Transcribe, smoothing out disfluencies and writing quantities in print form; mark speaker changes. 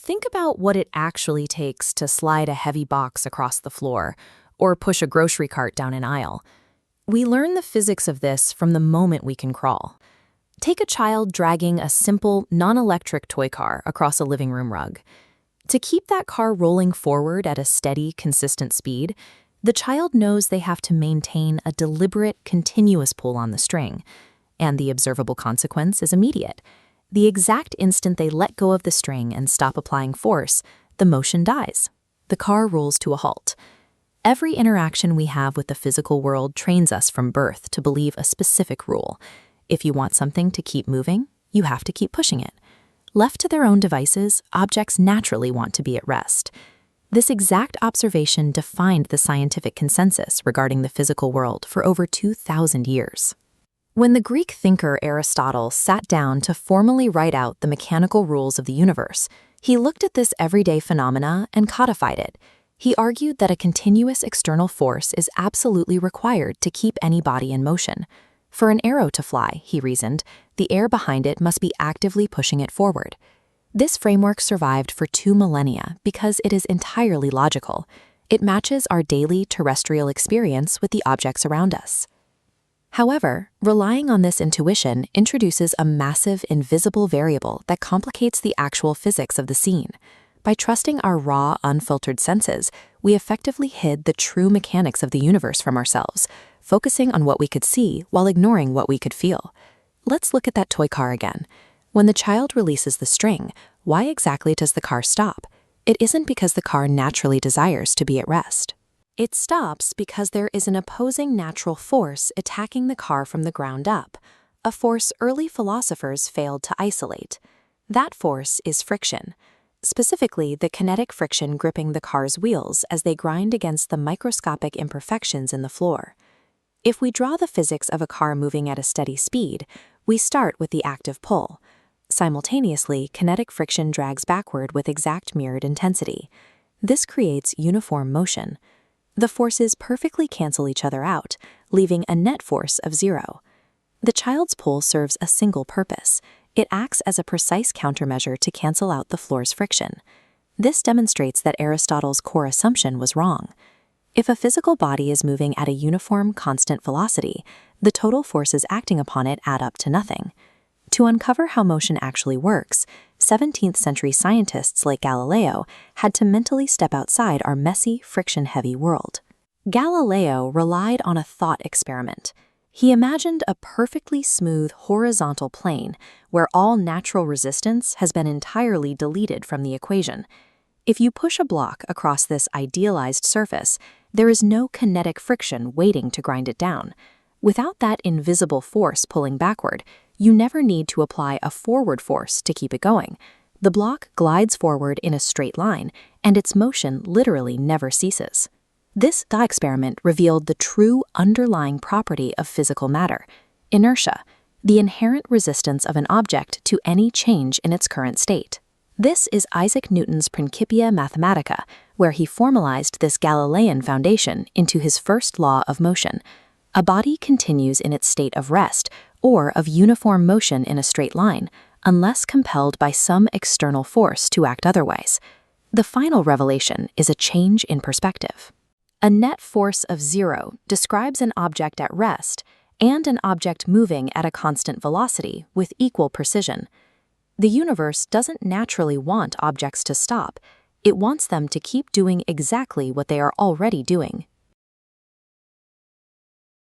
Speaker 1: Think about what it actually takes to slide a heavy box across the floor or push a grocery cart down an aisle. We learn the physics of this from the moment we can crawl. Take a child dragging a simple, non-electric toy car across a living room rug. To keep that car rolling forward at a steady, consistent speed, the child knows they have to maintain a deliberate, continuous pull on the string, and the observable consequence is immediate. The exact instant they let go of the string and stop applying force, the motion dies. The car rolls to a halt. Every interaction we have with the physical world trains us from birth to believe a specific rule. If you want something to keep moving, you have to keep pushing it. Left to their own devices, objects naturally want to be at rest. This exact observation defined the scientific consensus regarding the physical world for over 2,000 years. When the Greek thinker Aristotle sat down to formally write out the mechanical rules of the universe, he looked at this everyday phenomena and codified it. He argued that a continuous external force is absolutely required to keep any body in motion. For an arrow to fly, he reasoned, the air behind it must be actively pushing it forward. This framework survived for 2 millennia because it is entirely logical. It matches our daily terrestrial experience with the objects around us. However, relying on this intuition introduces a massive invisible variable that complicates the actual physics of the scene. By trusting our raw, unfiltered senses, we effectively hid the true mechanics of the universe from ourselves, focusing on what we could see while ignoring what we could feel. Let's look at that toy car again. When the child releases the string, why exactly does the car stop? It isn't because the car naturally desires to be at rest. It stops because there is an opposing natural force attacking the car from the ground up, a force early philosophers failed to isolate. That force is friction. Specifically, the kinetic friction gripping the car's wheels as they grind against the microscopic imperfections in the floor. If we draw the physics of a car moving at a steady speed, we start with the active pull. Simultaneously, kinetic friction drags backward with exact mirrored intensity. This creates uniform motion. The forces perfectly cancel each other out, leaving a net force of 0. The child's pull serves a single purpose. It acts as a precise countermeasure to cancel out the floor's friction. This demonstrates that Aristotle's core assumption was wrong. If a physical body is moving at a uniform, constant velocity, the total forces acting upon it add up to nothing. To uncover how motion actually works, 17th century scientists like Galileo had to mentally step outside our messy, friction-heavy world. Galileo relied on a thought experiment. He imagined a perfectly smooth horizontal plane where all natural resistance has been entirely deleted from the equation. If you push a block across this idealized surface, there is no kinetic friction waiting to grind it down. Without that invisible force pulling backward, you never need to apply a forward force to keep it going. The block glides forward in a straight line, and its motion literally never ceases. This thought experiment revealed the true underlying property of physical matter, inertia, the inherent resistance of an object to any change in its current state. This is Isaac Newton's Principia Mathematica, where he formalized this Galilean foundation into his first law of motion. A body continues in its state of rest or of uniform motion in a straight line, unless compelled by some external force to act otherwise. The final revelation is a change in perspective. A net force of 0 describes an object at rest and an object moving at a constant velocity with equal precision. The universe doesn't naturally want objects to stop. It wants them to keep doing exactly what they are already doing.